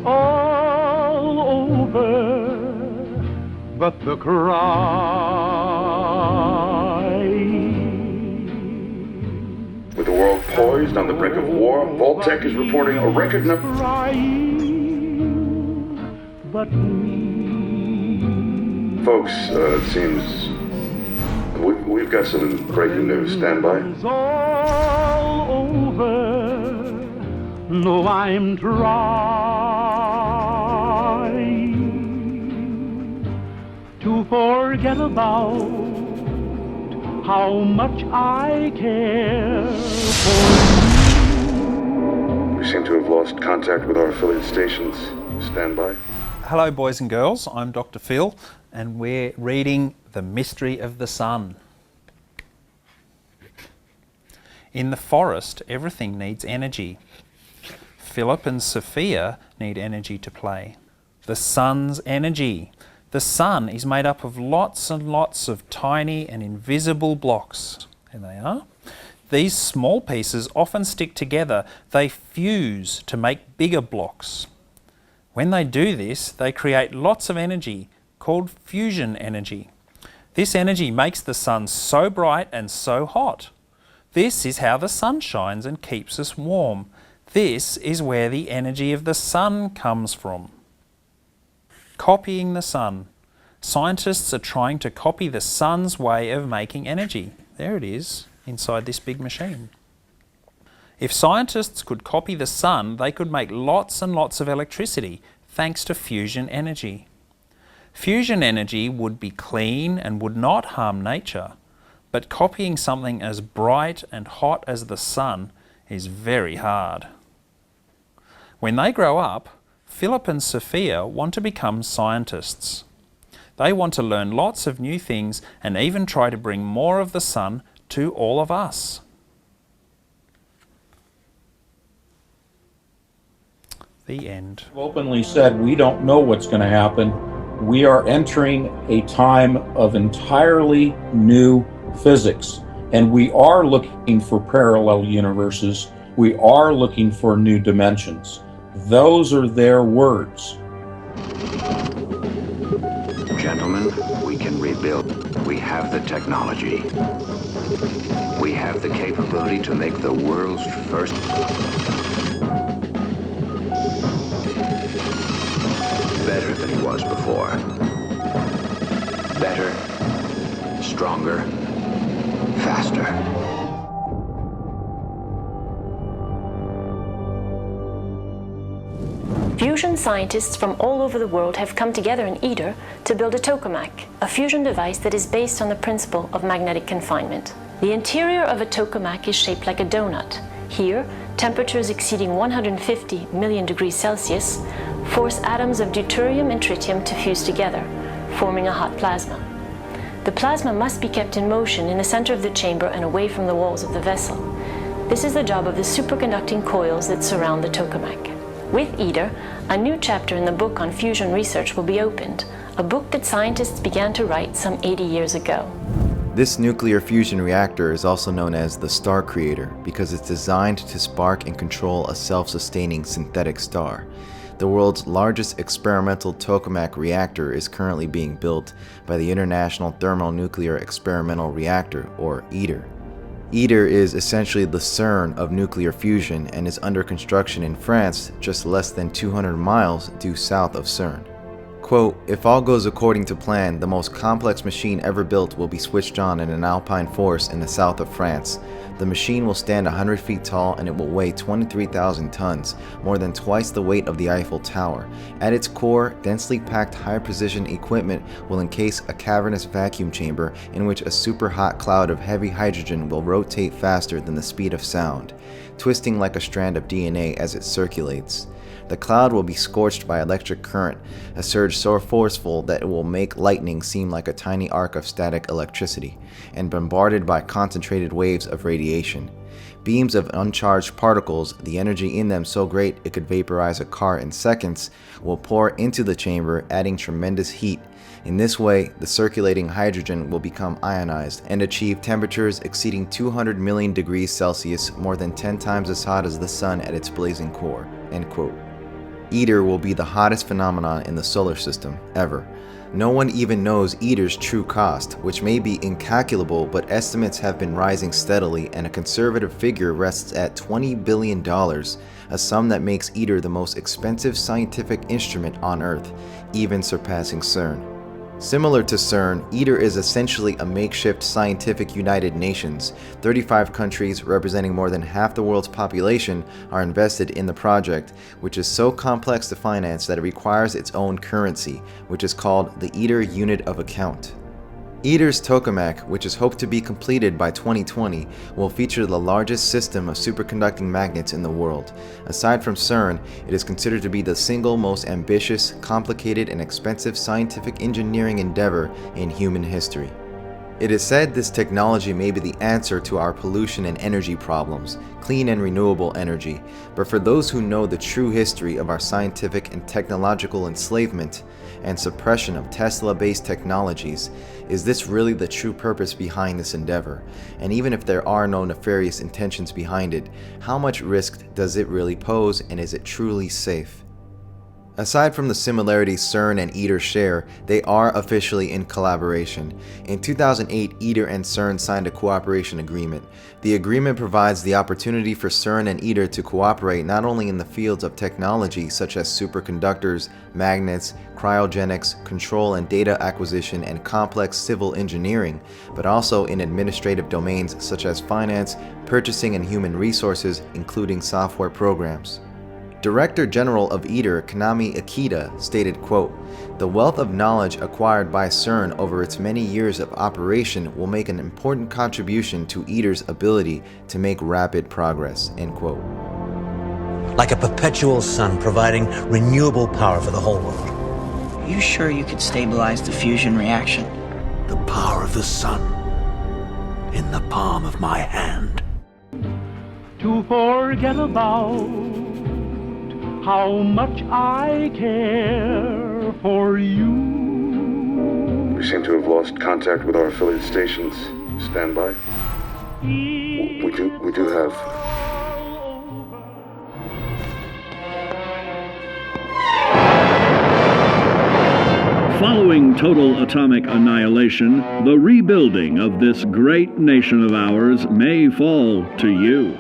all over, but the cry. With the world poised on the brink of war, Voltec is reporting a record number. But we. Folks, it seems we've got some breaking news. Stand by. All over. No, I'm trying to forget about how much I care for you. We seem to have lost contact with our affiliate stations. Stand by. Hello boys and girls, I'm Dr. Phil and we're reading The Mystery of the Sun. In the forest, everything needs energy. Philip and Sophia need energy to play. The sun's energy. The sun is made up of lots and lots of tiny and invisible blocks. Here they are. These small pieces often stick together. They fuse to make bigger blocks. When they do this, they create lots of energy, called fusion energy. This energy makes the sun so bright and so hot. This is how the sun shines and keeps us warm. This is where the energy of the sun comes from. Copying the sun. Scientists are trying to copy the sun's way of making energy. There it is, inside this big machine. If scientists could copy the sun, they could make lots and lots of electricity, thanks to fusion energy. Fusion energy would be clean and would not harm nature, but copying something as bright and hot as the sun is very hard. When they grow up, Philip and Sophia want to become scientists. They want to learn lots of new things and even try to bring more of the sun to all of us. The end. Openly said, we don't know what's going to happen. We are entering a time of entirely new physics, and we are looking for parallel universes. We are looking for new dimensions. Those are their words. Gentlemen, we can rebuild. We have the technology. We have the capability to make the world's first. Better than he was before. Better, stronger, faster. Fusion scientists from all over the world have come together in Iter to build a tokamak, a fusion device that is based on the principle of magnetic confinement. The interior of a tokamak is shaped like a donut. Here, temperatures exceeding 150 million degrees Celsius force atoms of deuterium and tritium to fuse together, forming a hot plasma. The plasma must be kept in motion in the center of the chamber and away from the walls of the vessel. This is the job of the superconducting coils that surround the tokamak. With Iter, a new chapter in the book on fusion research will be opened, a book that scientists began to write some 80 years ago. This nuclear fusion reactor is also known as the star creator because it's designed to spark and control a self-sustaining synthetic star. The world's largest experimental tokamak reactor is currently being built by the International Thermonuclear Experimental Reactor, or ITER. ITER is essentially the CERN of nuclear fusion and is under construction in France, just less than 200 miles due south of CERN. Quote, "If all goes according to plan, the most complex machine ever built will be switched on in an alpine forest in the south of France. The machine will stand 100 feet tall and it will weigh 23,000 tons, more than twice the weight of the Eiffel Tower. At its core, densely packed high-precision equipment will encase a cavernous vacuum chamber in which a super-hot cloud of heavy hydrogen will rotate faster than the speed of sound, twisting like a strand of DNA as it circulates. The cloud will be scorched by electric current, a surge so forceful that it will make lightning seem like a tiny arc of static electricity, and bombarded by concentrated waves of radiation. Beams of uncharged particles, the energy in them so great it could vaporize a car in seconds, will pour into the chamber, adding tremendous heat. In this way, the circulating hydrogen will become ionized and achieve temperatures exceeding 200 million degrees Celsius, more than 10 times as hot as the sun at its blazing core." End quote. Iter will be the hottest phenomenon in the solar system ever. No one even knows Iter's true cost, which may be incalculable, but estimates have been rising steadily, and a conservative figure rests at $20 billion, a sum that makes Iter the most expensive scientific instrument on Earth, even surpassing CERN. Similar to CERN, Iter is essentially a makeshift scientific United Nations. 35 countries representing more than half the world's population are invested in the project, which is so complex to finance that it requires its own currency, which is called the Iter Unit of Account. Iter's tokamak, which is hoped to be completed by 2020, will feature the largest system of superconducting magnets in the world. Aside from CERN, it is considered to be the single most ambitious, complicated, and expensive scientific engineering endeavor in human history. It is said this technology may be the answer to our pollution and energy problems, clean and renewable energy, but for those who know the true history of our scientific and technological enslavement and suppression of Tesla-based technologies, is this really the true purpose behind this endeavor? And even if there are no nefarious intentions behind it, how much risk does it really pose, and is it truly safe? Aside from the similarities CERN and Iter share, they are officially in collaboration. In 2008, Iter and CERN signed a cooperation agreement. The agreement provides the opportunity for CERN and Iter to cooperate not only in the fields of technology such as superconductors, magnets, cryogenics, control and data acquisition, and complex civil engineering, but also in administrative domains such as finance, purchasing, and human resources, including software programs. Director General of Iter, Kanami Ikeda, stated, quote, "The wealth of knowledge acquired by CERN over its many years of operation will make an important contribution to Iter's ability to make rapid progress," end quote. Like a perpetual sun providing renewable power for the whole world. Are you sure you could stabilize the fusion reaction? The power of the sun in the palm of my hand. To forget about how much I care for you. We seem to have lost contact with our affiliate stations. Stand by. We do have. Following total atomic annihilation, the rebuilding of this great nation of ours may fall to you.